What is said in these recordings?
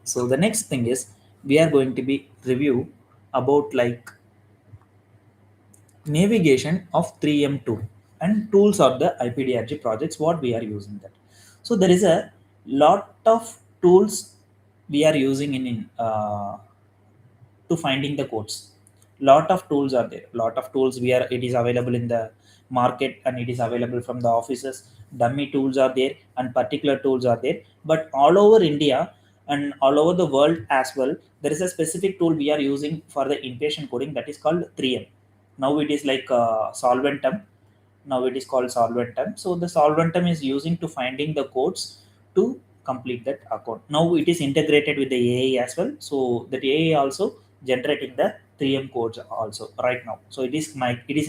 So the next thing is we are going to be review about like navigation of 3M2 and tools of the IPDRG projects what we are using that. So there is a lot of tools we are using to finding the codes. Lot of tools are there, lot of tools we are, it is available in the market and it is available from the offices. Dummy tools are there and particular tools are there, but all over India and all over the world as well, there is a specific tool we are using for the inpatient coding that is called 3M. Now it is like Solventum. Now it is called Solventum. So the Solventum is using to finding the codes to complete that account. Now it is integrated with the AI as well, so that AI also generating the 3M codes also right now. So it is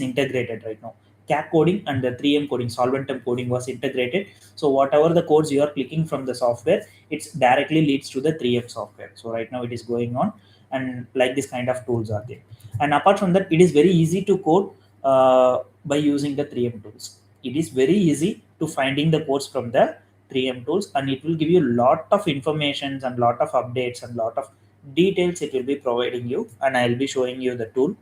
integrated right now. CAC coding and the 3M coding, Solventum coding was integrated. So whatever the codes you are clicking from the software, it's directly leads to the 3M software. So right now it is going on, and like this kind of tools are there. And apart from that, it is very easy to code by using the 3M tools. It is very easy to finding the codes from the 3M tools, and it will give you lot of informations and lot of updates and lot of details it will be providing you, and I'll be showing you the tool.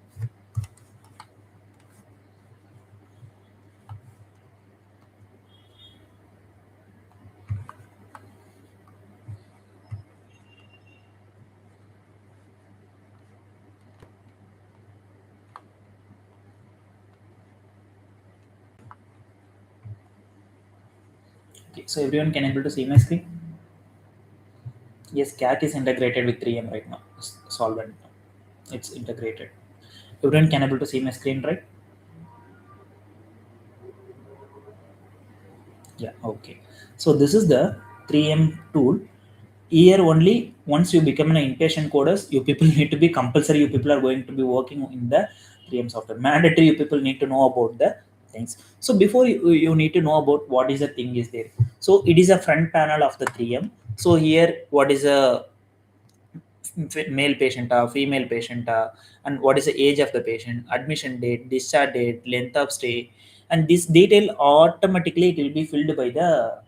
Okay, so everyone can able to see my screen. Yes, CAT is integrated with 3M right now. Solvent, it's integrated. Everyone can able to see my screen, right? Yeah, okay. So this is the 3M tool. Here only, once you become an inpatient coders, you people need to be compulsory, you people are going to be working in the 3M software. Mandatory, you people need to know about the things. So before you need to know about what is the thing is there. So it is a front panel of the 3M. So here what is a male patient, female patient, and what is the age of the patient, admission date, discharge date, length of stay, and this detail automatically it will be filled by the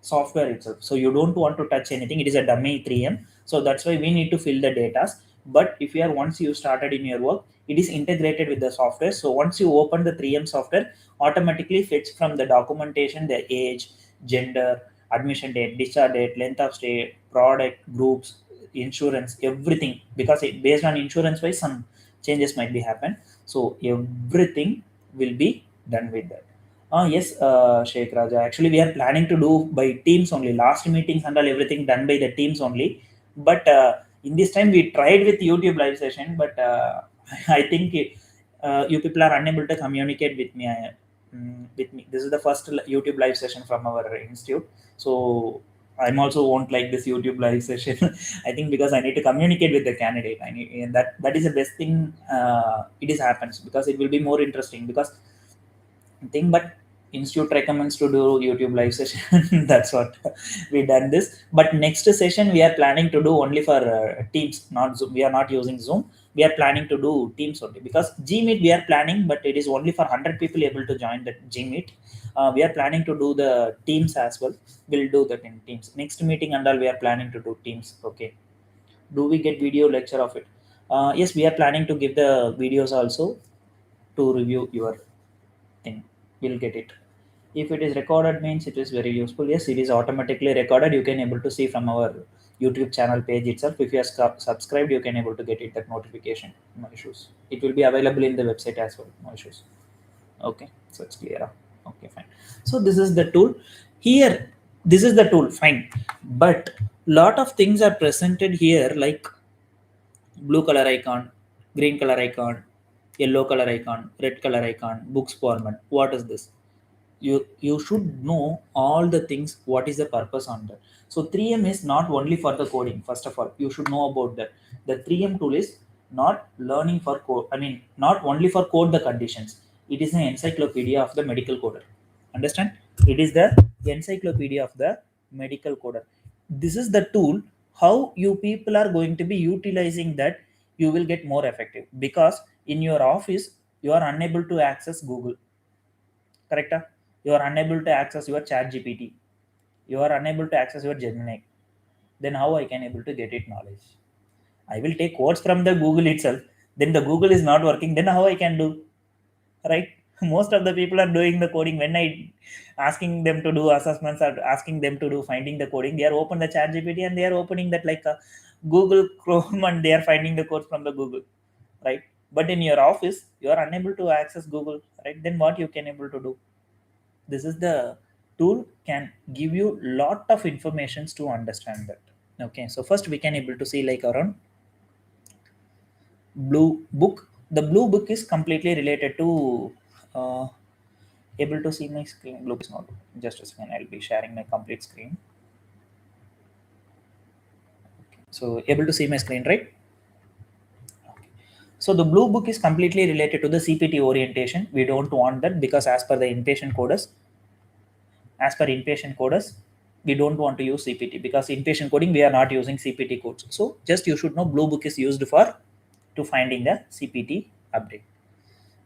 software itself. So you don't want to touch anything, it is a dummy 3M. So that's why we need to fill the data. But if you are, once you started in your work, it is integrated with the software. So once you open the 3M software, automatically fetch from the documentation the age, gender, admission date, discharge date, length of stay, product groups, insurance, everything, because based on insurance wise some changes might be happen. So everything will be done with that. Yes, Sheikh Raja. Actually, we are planning to do by teams only. Last meetings and all, everything done by the teams only. But in this time, we tried with YouTube live session, but I think you people are unable to communicate with me. With me, this is the first YouTube live session from our institute. So I'm also won't like this YouTube live session. I think because I need to communicate with the candidate. I need, and that is the best thing. It is happens because it will be more interesting because thing. But institute recommends to do YouTube live session. That's what we done this. But next session we are planning to do only for teams, not Zoom. We are not using Zoom. We are planning to do teams only, because Gmeet we are planning, but it is only for 100 people able to join the Gmeet. We are planning to do the teams as well. We'll do that in teams next meeting, and all we are planning to do teams. Okay, do we get video lecture of it? Yes, we are planning to give the videos also to review your thing. We'll get it. If it is recorded means it is very useful. Yes, it is automatically recorded. You can able to see from our YouTube channel page itself. If you are subscribed, you can able to get it, that notification. No issues. It will be available in the website as well. No issues. Okay, so it's clear. Okay, fine. So this is the tool. Here, this is the tool. Fine, but lot of things are presented here, like blue color icon, green color icon, yellow color icon, red color icon, books format. What is this? You should know all the things, what is the purpose on that. So 3M is not only for the coding. First of all, you should know about that. The 3M tool is not learning for code, I mean not only for code the conditions. It is an encyclopedia of the medical coder. Understand? It is the encyclopedia of the medical coder. This is the tool. How you people are going to be utilizing that, you will get more effective, because in your office you are unable to access Google. Correct? You are unable to access your chat GPT. You are unable to access your Gemini. then how I can able to get it knowledge? I will take codes from the Google itself. Then the Google is not working. Then how I can do? Right? Most of the people are doing the coding. When I asking them to do assessments or asking them to do finding the coding, they are open the chat GPT and they are opening that like a Google Chrome and they are finding the codes from the Google, right? But in your office you are unable to access Google, right? Then what you can able to do? This is the tool can give you lot of informations to understand that. Okay, so first we can able to see like around blue book. The blue book is completely related to able to see my screen. Blue is not, just a second, I'll be sharing my complete screen. So able to see my screen, right? Okay. So the blue book is completely related to the CPT orientation. We don't want that because as per the inpatient coders, we don't want to use CPT because inpatient coding we are not using CPT codes. So just you should know blue book is used for to finding the CPT update.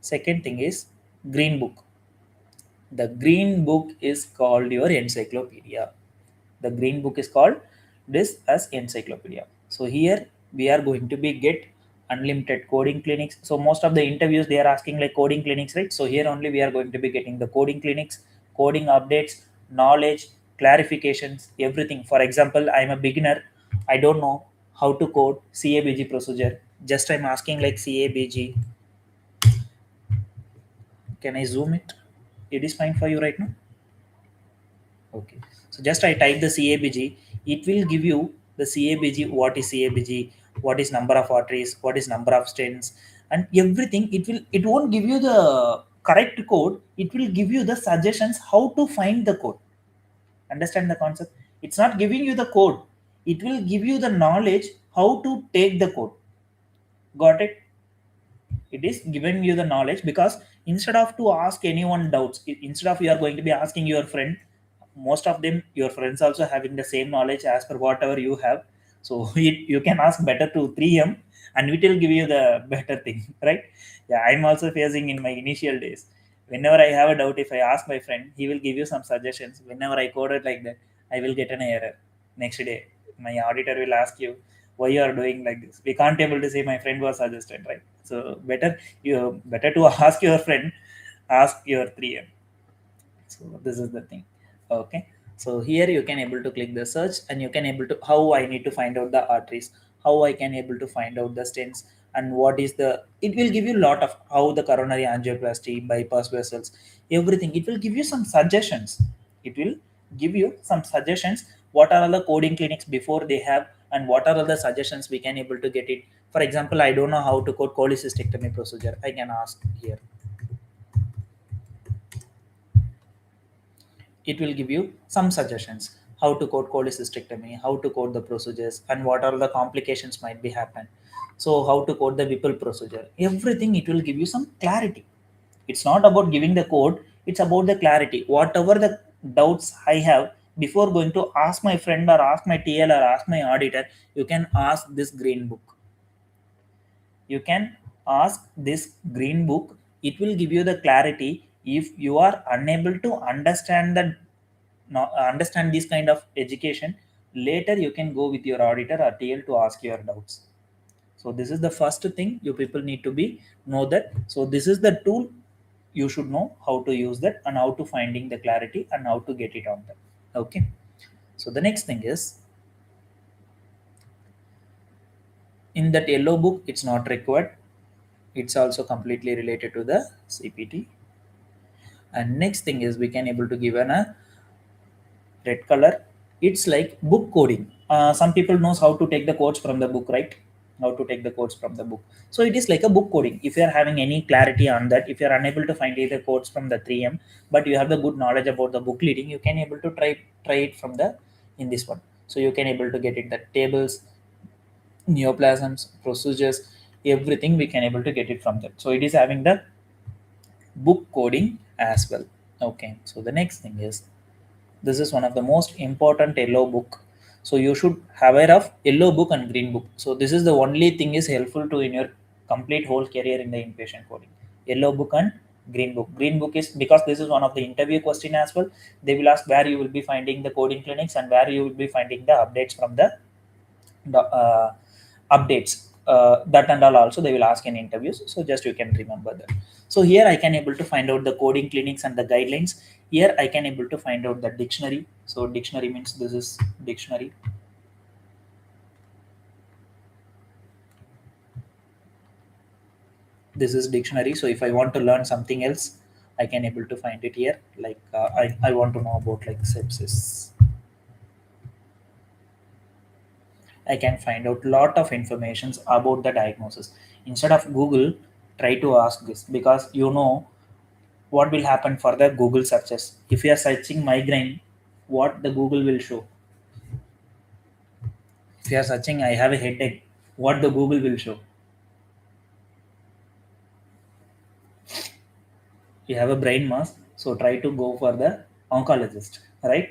Second thing is green book. The green book is called your encyclopedia. The green book is called this as encyclopedia. So here we are going to be get unlimited coding clinics. So most of the interviews they are asking like coding clinics, right? So here only we are going to be getting the coding clinics, coding updates, knowledge, clarifications, everything. For example, I'm a beginner. I don't know how to code CABG procedure. Just I'm asking like CABG. Can I zoom it? It is fine for you right now. Okay. So just I type the CABG, it will give you the CABG, what is CABG, what is number of arteries, what is number of stents, and everything. It won't give you the correct code, it will give you the suggestions how to find the code. Understand the concept? It's not giving you the code, it will give you the knowledge how to take the code. Got it? It is giving you the knowledge because instead of to ask anyone doubts, instead of you are going to be asking your friend, most of them your friends also having the same knowledge as per whatever you have. So you can ask better to 3M and it will give you the better thing, right? Yeah, I'm also facing in my initial days. Whenever I have a doubt, if I ask my friend, he will give you some suggestions. Whenever I code it like that, I will get an error. Next day my auditor will ask you why you are doing like this. We can't able to say my friend was suggested, right? So better to ask your friend, ask your 3M. So this is the thing. Okay, so here you can able to click the search and you can able to how I need to find out the arteries, how I can able to find out the stents, and what is the, it will give you a lot of how the coronary angioplasty, bypass vessels, everything. It will give you some suggestions. It will give you some suggestions, what are all the coding clinics before they have, and what are all the suggestions we can able to get it. For example, I don't know how to code cholecystectomy procedure, I can ask here. It will give you some suggestions how to code cholecystectomy, how to code the procedures, and what are the complications might be happen. So how to code the Whipple procedure, everything. It will give you some clarity. It's not about giving the code, it's about the clarity. Whatever the doubts I have, before going to ask my friend or ask my TL or ask my auditor, you can ask this green book. You can ask this green book. It will give you the clarity. If you are unable to understand the understand this kind of education, later you can go with your auditor or TL to ask your doubts. So this is the first thing you people need to be know that. So this is the tool, you should know how to use that and how to finding the clarity and how to get it on that. Okay, so the next thing is in that yellow book, it's not required. It's also completely related to the CPT. And next thing is we can able to give an a red color. It's like book coding. Some people knows how to take the codes from the book, right? How to take the codes from the book. So it is like a book coding. If you are having any clarity on that, if you are unable to find either codes from the 3M, but you have the good knowledge about the book leading, you can able to try it from the in this one. So you can able to get it the tables, neoplasms, procedures, everything we can able to get it from that. So it is having the book coding as well. Okay, so the next thing is this is one of the most important yellow book. So you should have aware of yellow book and green book. So this is the only thing is helpful to in your complete whole career in the inpatient coding. Yellow book and green book. Green book is because this is one of the interview question as well. They will ask where you will be finding the coding clinics and where you will be finding the updates from the updates, that and all also they will ask in interviews, so just you can remember that. So here I can able to find out the coding clinics and the guidelines. Here I can able to find out the dictionary. So dictionary means this is dictionary. This is dictionary. So if I want to learn something else, I can able to find it here. Like I want to know about like sepsis. I can find out lot of informations about the diagnosis. Instead of Google, try to ask this, because you know what will happen for the Google searches. If you are searching migraine, what the Google will show. If you are searching I have a headache, what the Google will show. You have a brain mass, so try to go for the oncologist, right?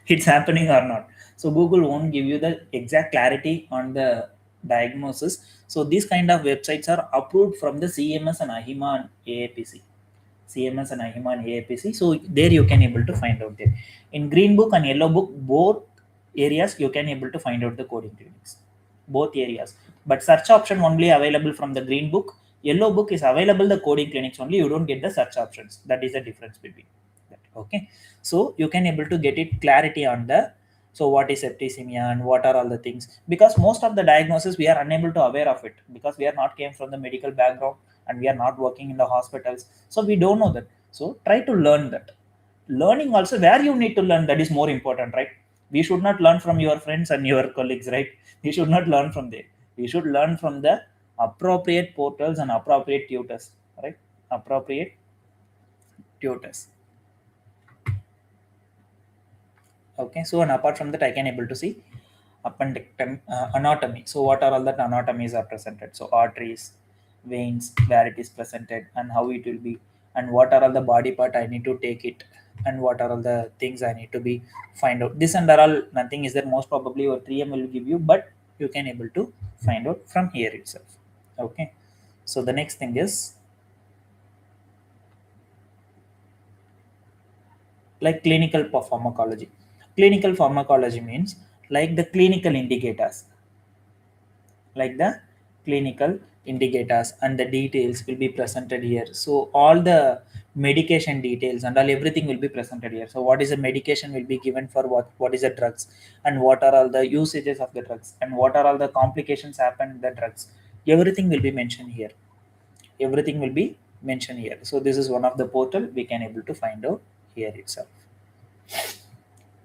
It's happening or not. So Google won't give you the exact clarity on the diagnosis. So these kind of websites are approved from the CMS and AHIMA and AAPC. CMS and AHIMA and AAPC. So there you can able to find out there. In green book and yellow book, both areas you can able to find out the coding clinics. Both areas. But search option only available from the green book. Yellow book is available the coding clinics only. You don't get the search options. That is the difference between that. Okay. So you can able to get it clarity on the, so what is septicemia and what are all the things, because most of the diagnosis we are unable to aware of it, because we are not came from the medical background and we are not working in the hospitals, so we don't know that. So try to learn that. Learning also where you need to learn, that is more important, right? We should not learn from your friends and your colleagues, right? We should not learn from there. We should learn from the appropriate portals and appropriate tutors, right? Appropriate tutors. Okay, so and apart from that I can able to see appendectomy, anatomy. So what are all that anatomies are presented? So arteries, veins, where it is presented and how it will be, and what are all the body part I need to take it, and what are all the things I need to be find out. This and all nothing is that most probably your 3M will give you, but you can able to find out from here itself. Okay, so the next thing is like clinical pharmacology. Clinical pharmacology means like the clinical indicators, like the clinical indicators and the details will be presented here. So all the medication details and all everything will be presented here. So what is the medication will be given for what is the drugs, and what are all the usages of the drugs, and what are all the complications happen in the drugs. Everything will be mentioned here. Everything will be mentioned here. So this is one of the portal we can able to find out here itself.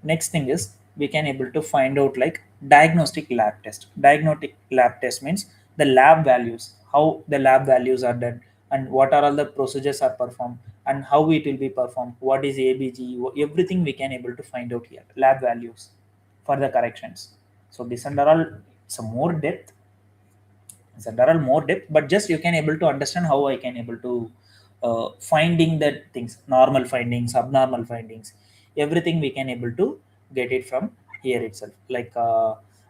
Next thing is we can able to find out like diagnostic lab test. Diagnostic lab test means the lab values, how the lab values are done, and what are all the procedures are performed, and how it will be performed, what is ABG, everything we can able to find out here. Lab values for the corrections. So this under all some more depth. So there are more depth, but just you can able to understand how I can able to finding that things, normal findings, abnormal findings, everything we can able to get it from here itself. Like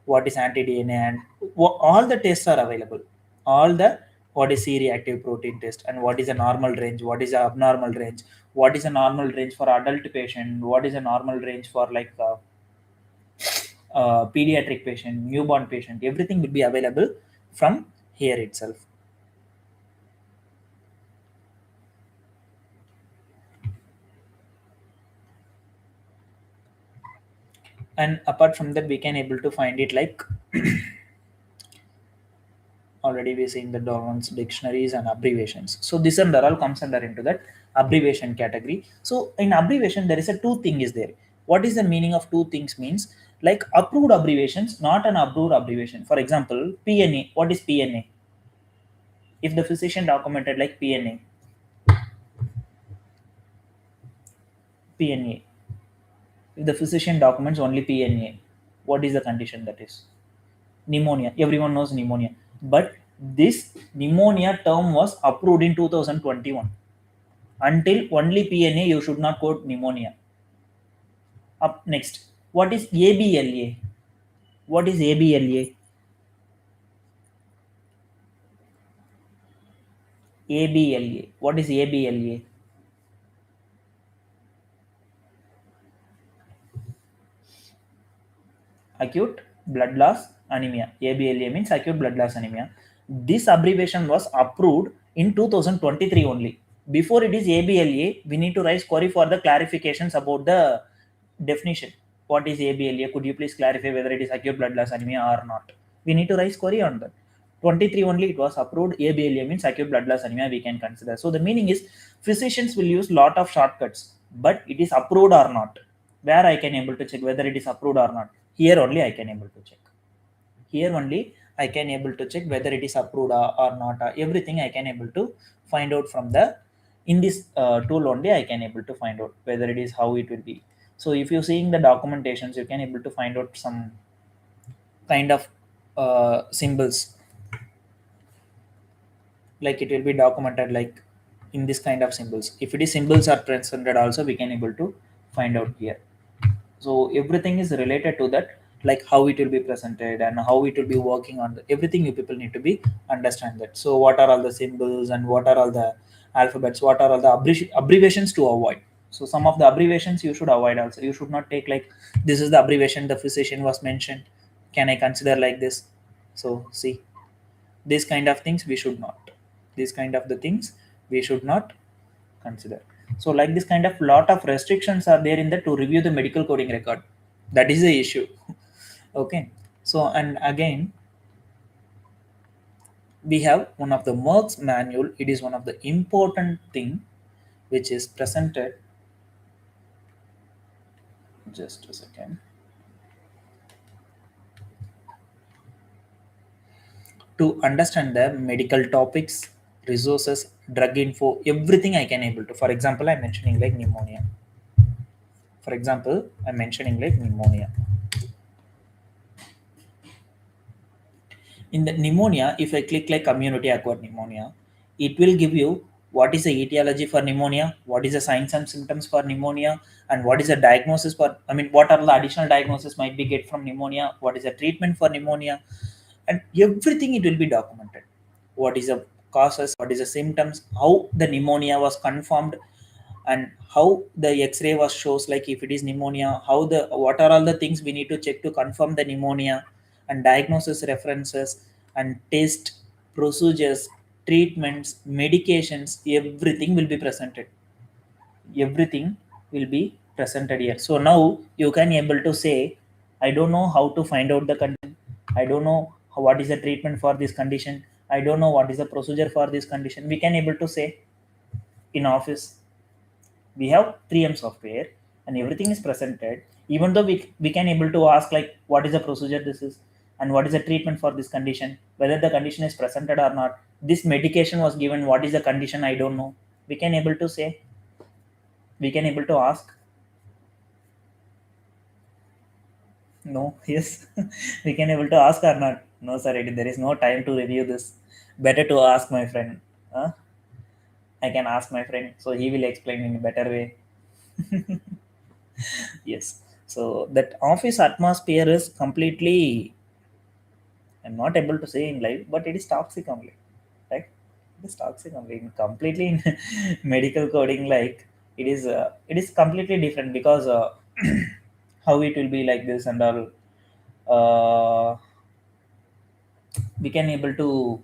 what is anti DNA, and all the tests are available. All the, what is C-reactive protein test, and what is a normal range, what is a abnormal range, what is a normal range for adult patient, what is a normal range for like pediatric patient, newborn patient, everything will be available from here itself. And apart from that we can able to find it like already we seen the Darwin's dictionaries and abbreviations. So this and that all comes under into that abbreviation category. So in abbreviation there is a two thing is there. What is the meaning of two things means? Like approved abbreviations, not an approved abbreviation. For example, PNA. What is PNA? If the physician documented like PNA, PNA. If the physician documents only PNA, what is the condition that is? Pneumonia. Everyone knows pneumonia. But this pneumonia term was approved in 2021. Until only PNA, you should not quote pneumonia. Up next, what is ABLA? What is ABLA? ABLA. What is ABLA? Acute blood loss anemia. ABLA means acute blood loss anemia. This abbreviation was approved in 2023 only. Before it is ABLA, we need to raise query for the clarifications about the definition. What is ABLA? Could you please clarify whether it is acute blood loss anemia or not? We need to raise query on that. 23 only it was approved. ABLA means acute blood loss anemia we can consider. So the meaning is physicians will use lot of shortcuts, but it is approved or not. Where I can able to check whether it is approved or not. Here only I can able to check. Here only I can able to check whether it is approved or not. Everything I can able to find out from the in this tool only I can able to find out whether it is how it will be. So if you're seeing the documentations, you can able to find out some kind of symbols, like it will be documented like in this kind of symbols. If it is symbols are presented also, we can able to find out here. So everything is related to that, like how it will be presented and how it will be working on everything. You people need to be understand that. So what are all the symbols and what are all the alphabets, what are all the abbreviations to avoid. So some of the abbreviations you should avoid also. You should not take like this is the abbreviation the physician was mentioned, can I consider like this. So see, these kind of things we should not, these kind of the things we should not consider. So like this kind of lot of restrictions are there in that to review the medical coding record. That is the issue. Okay. So and again we have one of the Merck's manual. It is one of the important thing which is presented. Just a second. To understand the medical topics, resources, drug info, everything I can able to. For example, I'm mentioning like pneumonia. For example, I'm mentioning like pneumonia. In the pneumonia, if I click like community acquired pneumonia, it will give you what is the etiology for pneumonia, what is the signs and symptoms for pneumonia, and what is the diagnosis for, I mean, what are the additional diagnosis might be get from pneumonia, what is the treatment for pneumonia, and everything it will be documented. What is the causes, what is the symptoms, how the pneumonia was confirmed, and how the x-ray was shows like if it is pneumonia, how the what are all the things we need to check to confirm the pneumonia, and diagnosis references and test procedures, treatments, medications, everything will be presented. Everything will be presented here. So now you can able to say, I don't know how to find out the condition, I don't know what is the treatment for this condition, I don't know what is the procedure for this condition. We can able to say in office we have 3M software and everything is presented. Even though we can able to ask like what is the procedure this is and what is the treatment for this condition, whether the condition is presented or not, this medication was given, what is the condition I don't know, we can able to say, we can able to ask. No. Yes. We can able to ask or not. No sir, there is no time to review this, better to ask my friend. I can ask my friend, so he will explain in a better way. Yes. So that office atmosphere is completely, I'm not able to say in life, but it is toxic only. Right? It is toxic only. Completely in medical coding, like it is completely different because how it will be like this and all. We can able to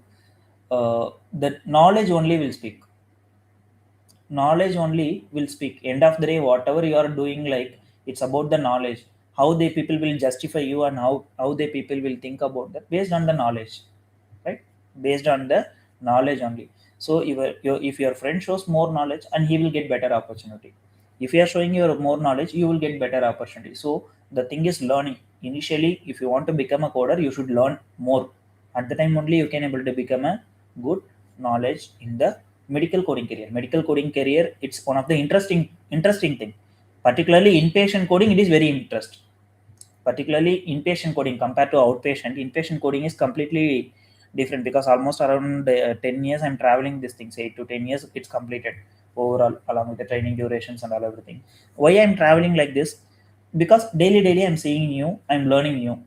the knowledge only will speak, knowledge only will speak. End of the day whatever you are doing, like it's about the knowledge, how the people will justify you and how the people will think about that based on the knowledge, right? Based on the knowledge only. So if your friend shows more knowledge and he will get better opportunity, if you are showing your more knowledge you will get better opportunity. So the thing is learning. Initially if you want to become a coder you should learn more. At the time only you can able to become a good knowledge in the medical coding career. Medical coding career, it's one of the interesting thing. Particularly inpatient coding, it is very interesting. Particularly inpatient coding compared to outpatient, inpatient coding is completely different because almost around 10 years I'm traveling these things. 8 to 10 years it's completed overall, along with the training durations and all everything. Why I'm traveling like this? Because daily I'm seeing new, I'm learning new.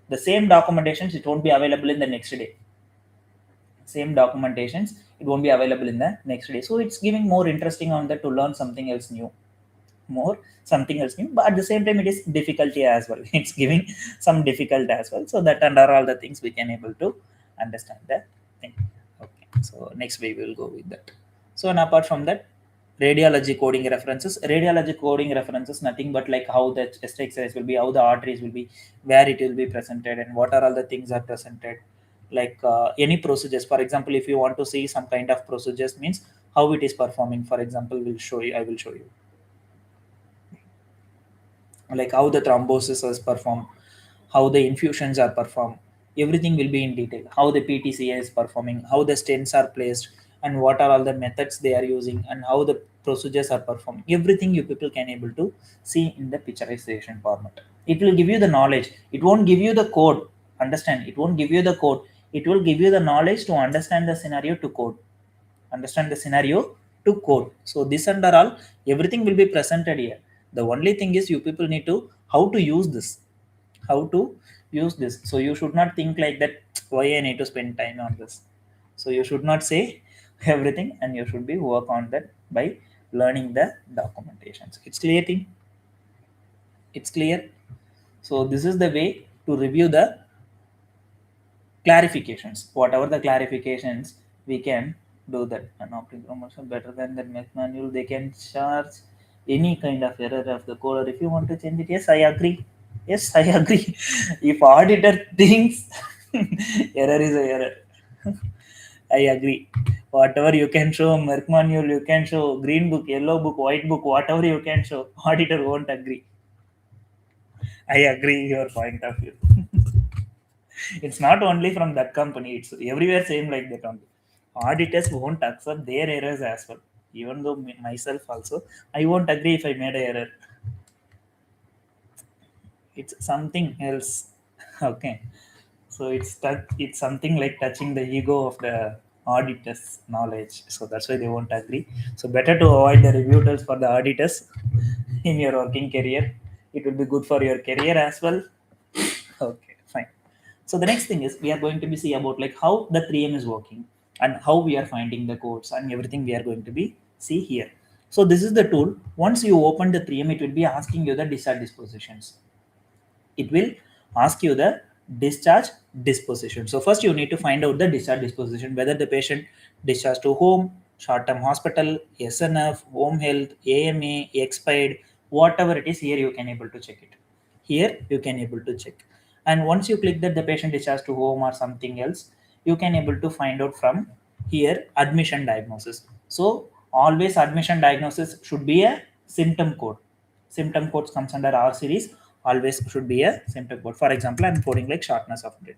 The same documentations it won't be available in the next day. Same documentations it won't be available in the next day. So it's giving more interesting on that to learn something else new, more something else new, but at the same time it is difficulty as well. It's giving some difficult as well. So that under all the things we can able to understand that thing. Okay, so next we will go with that. So and apart from that, radiology coding references. Radiology coding references nothing but like how the chest exercise will be, how the arteries will be, where it will be presented, and what are all the things are presented. Like any procedures. For example, if you want to see some kind of procedures, means how it is performing. For example, will show you. I will show you like how the thrombosis is performed, how the infusions are performed. Everything will be in detail. How the PTCA is performing, how the stents are placed, and what are all the methods they are using, and how the procedures are performing. Everything you people can able to see in the picturization format. It will give you the knowledge. It won't give you the code. Understand? It won't give you the code. It will give you the knowledge to understand the scenario to code. Understand the scenario to code. So this under all, everything will be presented here. The only thing is you people need to how to use this, how to use this. So you should not think like that, why I need to spend time on this. So you should not say everything, and you should be work on that by learning the documentations. It's clear thing, it's clear. So this is the way to review the clarifications. Whatever the clarifications, we can do that. An optic promotion better than the Mac manual. They can charge any kind of error of the code, or if you want to change it. Yes, I agree. Yes, I agree. If auditor thinks error is a error, I agree. Whatever you can show, Merck manual, you can show green book, yellow book, white book, whatever you can show, auditor won't agree. I agree your point of view. It's not only from that company, it's everywhere same like that only. Auditors won't accept their errors as well. Even though myself also, I won't agree if I made an error. It's something else. Okay, so it's something like touching the ego of the auditors knowledge, so that's why they won't agree. So better to avoid the rebuttals for the auditors in your working career. It will be good for your career as well. Okay, fine. So the next thing is we are going to be see about like how the 3M is working and how we are finding the codes and everything we are going to be see here. So this is the tool. Once you open the 3M, it will be asking you the discharge dispositions. It will ask you the discharge disposition. So first you need to find out the discharge disposition, whether the patient discharged to home, short-term hospital, SNF, home health, AMA, expired, whatever it is. Here you can able to check it. Here you can able to check. And once you click that the patient discharged to home or something else, you can able to find out from here admission diagnosis. So always admission diagnosis should be a symptom code. Symptom codes comes under R series, always should be a symptom code. For example, I'm coding like shortness of breath,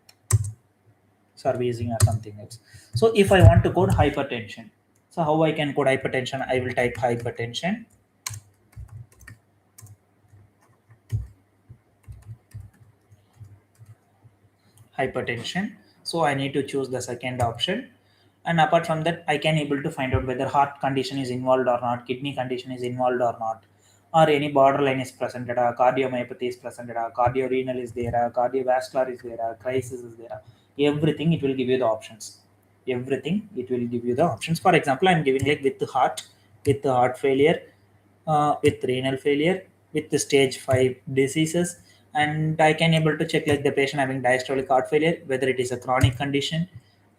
servicing or something else. So if I want to code hypertension, so how I can code hypertension? I will type hypertension. Hypertension. So I need to choose the second option. And apart from that, I can able to find out whether heart condition is involved or not, kidney condition is involved or not, or any borderline is presented, cardiomyopathy is presented, cardiorenal is there, cardiovascular is there, crisis is there. Everything it will give you the options. Everything it will give you the options. For example, I'm giving like with the heart failure, with renal failure, with the stage 5 diseases, and I can able to check like the patient having diastolic heart failure, whether it is a chronic condition,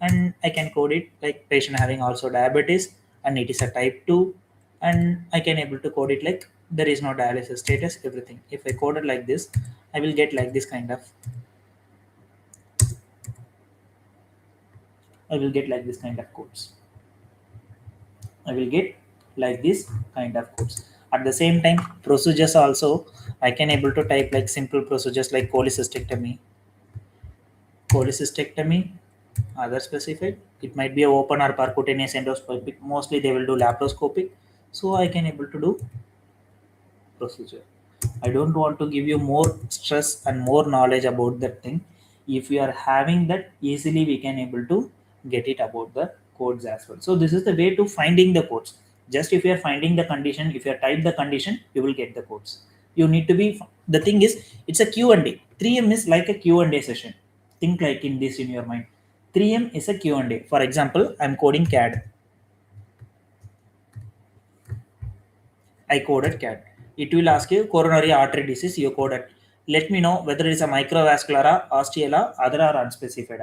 and I can code it like patient having also diabetes and it is a type 2, and I can able to code it like there is no dialysis status, everything. If I code it like this, I will get like this kind of, I will get like this kind of codes. I will get like this kind of codes. At the same time, procedures also, I can able to type like simple procedures like cholecystectomy, cholecystectomy, other specified. It might be a open or percutaneous endoscopic. Mostly they will do laparoscopic. So I can able to do procedure. I don't want to give you more stress and more knowledge about that thing. If we are having that, easily we can able to get it about the codes as well. So this is the way to finding the codes. Just if you are finding the condition, if you type the condition, you will get the codes. You need to be, the thing is, it's a Q&A. 3M is like a Q&A session. Think like in this in your mind. 3M is a Q&A. For example, I'm coding CAD. I coded CAD. It will ask you coronary artery disease, you coded. Let me know whether it is a microvascular, osteal, other or unspecified.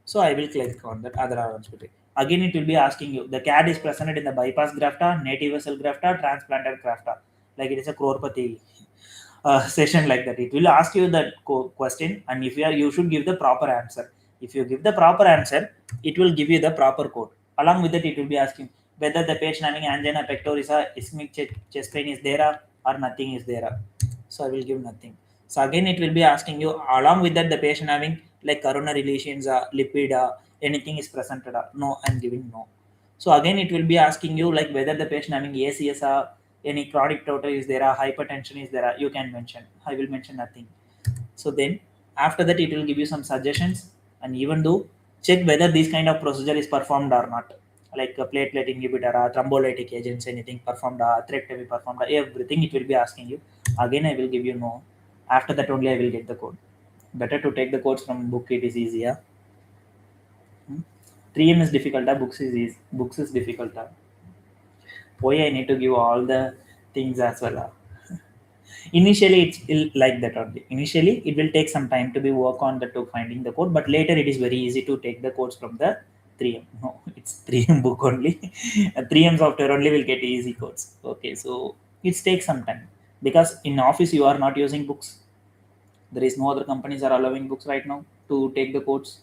So I will click on that other or unspecified. Again, it will be asking you the CAD is presented in the bypass grafta, native vessel grafta, transplanted grafta. Like it is a crorepathy session like that. It will ask you that question, and if you should give the proper answer. If you give the proper answer, it will give you the proper code. Along with that, it will be asking whether the patient having angina pectoris or ischemic chest pain is there or nothing is there. So I will give nothing. So again, it will be asking you along with that the patient having like coronary lesions, lipid, anything is presented. No, I'm giving no. So again, it will be asking you like whether the patient having ACS, any chronic total is there, hypertension is there, you can mention. I will mention nothing. So then after that, it will give you some suggestions, and even though check whether this kind of procedure is performed or not, like a platelet inhibitor, thrombolytic agents, anything performed, atherectomy performed, everything it will be asking you. Again, I will give you no. After that only I will get the code. Better to take the codes from book, it is easier. 3M is difficult, books is easy. Books is difficult. Why I need to give all the things as well. Initially it's like that only. Initially it will take some time to be work on the to finding the code, but later it is very easy to take the codes from the 3M. No, it's 3M book only. A 3M software only will get easy codes. Okay, so it takes some time because in office you are not using books. There is no other companies are allowing books right now to take the codes.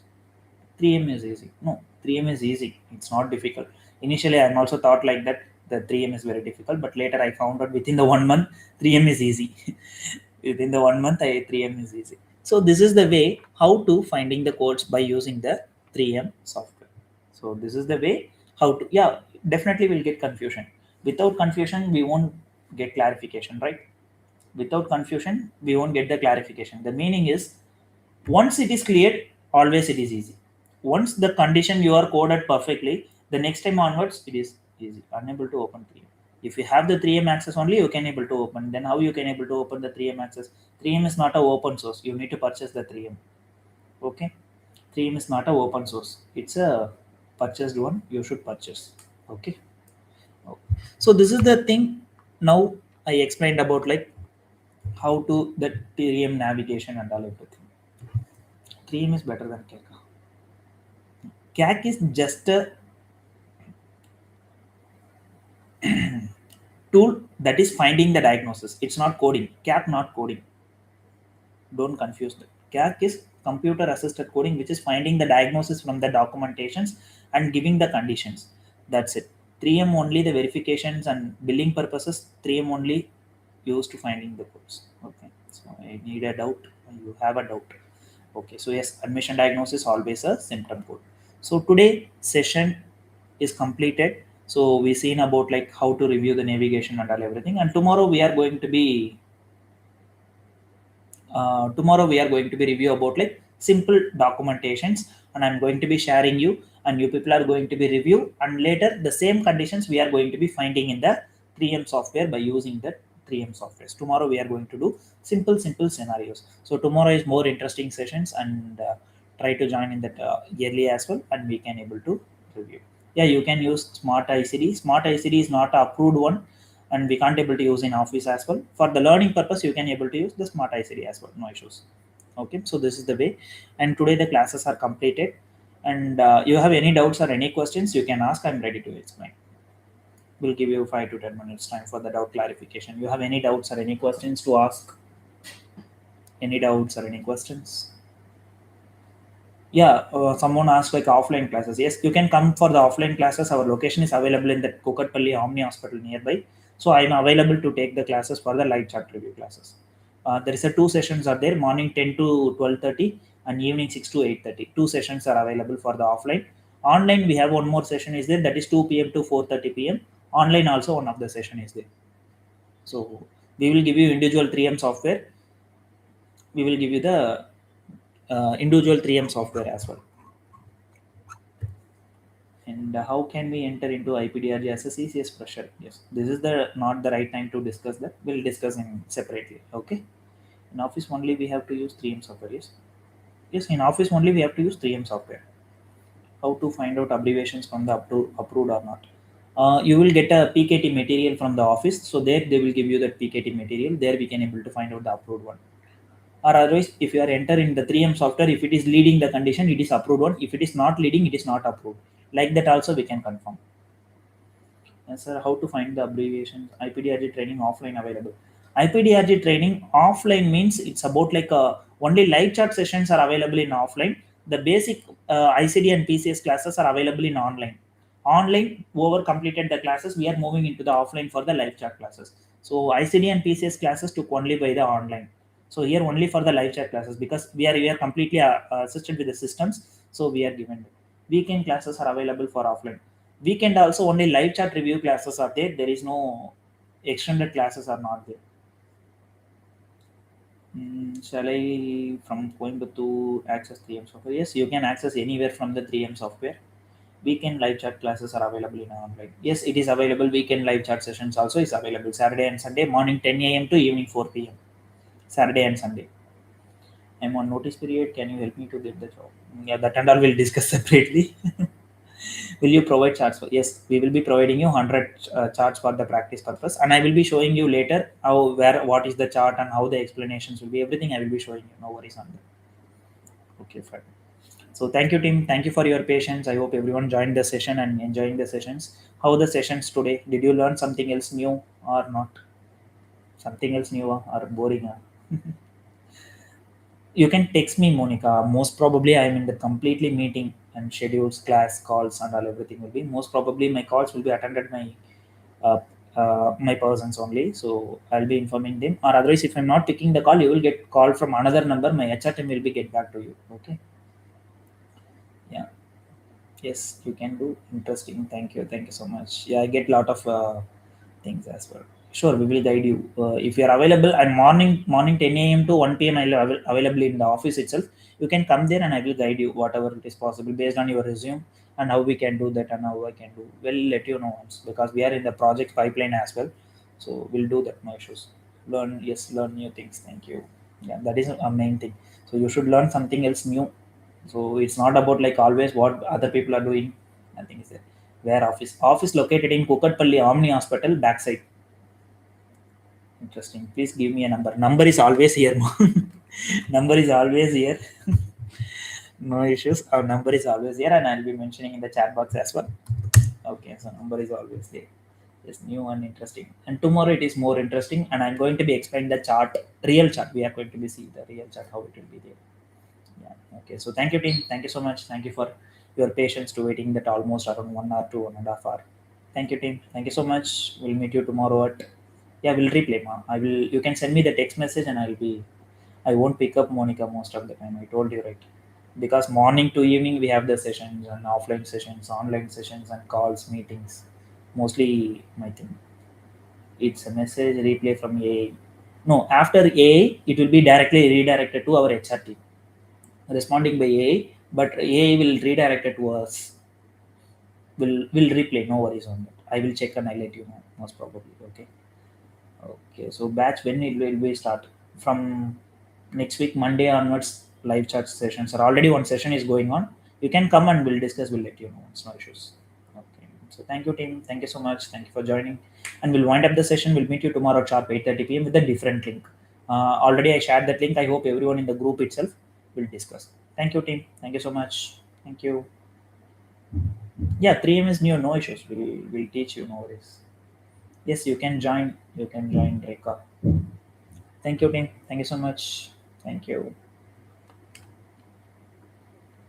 3M is easy. No, 3M is easy. It's not difficult. Initially, I'm also thought like that. The 3M is very difficult, but later I found out within the 1 month, 3M is easy. Within the 1 month, 3M is easy. So this is the way how to finding the codes by using the 3M software. So this is the way how to. Yeah, definitely we'll get confusion. Without confusion, we won't get clarification, right? Without confusion, we won't get the clarification. The meaning is once it is cleared, always it is easy. Once the condition you are coded perfectly, the next time onwards it is easy. Unable to open 3M. If you have the 3M access only, you can able to open. Then how you can able to open the 3M access? 3M is not a open source. You need to purchase the 3M. Okay, 3M is not a open source. It's a purchased one. You should purchase. Okay. So this is the thing. Now I explained about like how to the 3M navigation and all everything. 3M is better than CAC. CAC is just a tool that is finding the diagnosis. It's not coding. CAC not coding. Don't confuse that. CAC is computer assisted coding, which is finding the diagnosis from the documentations and giving the conditions. That's it. 3M only the verifications and billing purposes. 3M only used to finding the codes. Okay. So I need a doubt. You have a doubt. Okay. So yes, admission diagnosis always a symptom code. So today session is completed. So we seen about like how to review the navigation and all everything, and tomorrow we are going to be review about like simple documentations, and I'm going to be sharing you, and you people are going to be review, and later the same conditions we are going to be finding in the 3M software by using the 3M softwares. Tomorrow we are going to do simple scenarios. So tomorrow is more interesting sessions, and try to join in that yearly as well, and we can able to review. Yeah, you can use smart ICD. Smart ICD is not a approved one, and we can't able to use in office as well. For the learning purpose, you can able to use the smart ICD as well. No issues. Okay, so this is the way. And today the classes are completed. And you have any doubts or any questions, you can ask. I'm ready to explain. We'll give you 5 to 10 minutes time for the doubt clarification. You have any doubts or any questions to ask? Any doubts or any questions? Yeah, someone asked like offline classes. Yes, you can come for the offline classes. Our location is available in the Kukatpalli Omni Hospital nearby. So I'm available to take the classes for the live chat review classes. There is a 2 sessions are there, morning 10 to 12:30 and evening 6 to 8:30. 2 sessions are available for the offline. Online we have one more session is there, that is 2 p.m. to 4:30 p.m. Online also one of the session is there. So we will give you individual 3M software. We will give you the individual 3M software as well. And how can we enter into IPDRG as a CCS pressure? Yes, this is the not the right time to discuss that. We'll discuss in separately. Okay. In office only we have to use 3M software. Yes. Yes, in office only we have to use 3M software. How to find out abbreviations from the approved or not? You will get a PKT material from the office. So there they will give you that PKT material. There we can able to find out the approved one. Or otherwise, if you are entering the 3M software, if it is leading the condition, it is approved one. If it is not leading, it is not approved. Like that also we can confirm. And sir, how to find the abbreviations? IPDRG training offline available. IPDRG training offline means it's about like only live chat sessions are available in offline. The basic ICD and PCS classes are available in online. Online, whoever completed the classes, we are moving into the offline for the live chat classes. So ICD and PCS classes took only by the online. So here only for the live chat classes, because we are completely assisted with the systems. So we are given. Weekend classes are available for offline. Weekend also only live chat review classes are there. There is no extended classes are not there. Shall I from Coimbatore access 3M software? Yes, you can access anywhere from the 3M software. Weekend live chat classes are available in online. Yes, it is available. Weekend live chat sessions also is available. Saturday and Sunday morning 10 a.m. to evening 4 p.m. Saturday and Sunday. I'm on notice period. Can you help me to get the job? Yeah, that and all we'll discuss separately. Will you provide charts for? Yes, we will be providing you 100 charts for the practice purpose, and I will be showing you later how, where, what is the chart and how the explanations will be. Everything I will be showing you. No worries on that. Okay, fine. So thank you, team. Thank you for your patience. I hope everyone joined the session and enjoying the sessions. How the sessions today? Did you learn something else new or not? Something else new or boring? You can text me, Monica. Most probably, I'm in the completely meeting and schedules, class, calls, and all everything will be. Most probably, my calls will be attended uh, my persons only. So I'll be informing them. Or otherwise, if I'm not picking the call, you will get call from another number. My HR team will be get back to you. Okay. Yeah. Yes, you can do. Interesting. Thank you. Thank you so much. Yeah, I get a lot of things as well. Sure, we will guide you. If you are available, and morning 10 a.m. to 1 p.m. I'll available in the office itself. You can come there and I will guide you whatever it is possible based on your resume and how we can do that and how I can do. We'll let you know once, because we are in the project pipeline as well. So we'll do that. No issues. Learn new things. Thank you. Yeah, that is a main thing. So you should learn something else new. So it's not about like always what other people are doing. Nothing is there. Where office located in Kukatpalli Omni Hospital backside. Interesting. Please give me a number. Number is always here. Number is always here. No issues. Our number is always here, and I'll be mentioning in the chat box as well. Okay, so number is always there. It's new and interesting. And tomorrow it is more interesting, and I'm going to be explaining the chart, real chart. We are going to be see the real chart how it will be there. Yeah. Okay. So thank you, team. Thank you so much. Thank you for your patience to waiting that almost around 1 hour to 1.5 hours. Thank you, team. Thank you so much. We'll meet you tomorrow at. Yeah, we'll replay, ma. I will. You can send me the text message, and I'll be. I won't pick up Monica most of the time. I told you right, because morning to evening we have the sessions and offline sessions, online sessions, and calls, meetings. Mostly my thing. It's a message replay from AA. No, after AA, it will be directly redirected to our HR team, responding by AI, but AI will redirect it to us. Will replay. No worries on that. I will check and I'll let you know most probably. Okay. Okay. So batch when it will be start from next week Monday onwards. Live chat sessions are already one session is going on. You can come and we'll discuss. We'll let you know. It's no issues. Okay. So thank you, team. Thank you so much. Thank you for joining. And we'll wind up the session. We'll meet you tomorrow sharp 8:30 p.m. with a different link. Already I shared that link. I hope everyone in the group itself will discuss. Thank you, team. Thank you so much. Thank you. Yeah, 3M is new. No issues. We'll teach you. No worries. Yes, you can join. You can join Reka. Thank you, team. Thank you so much. Thank you.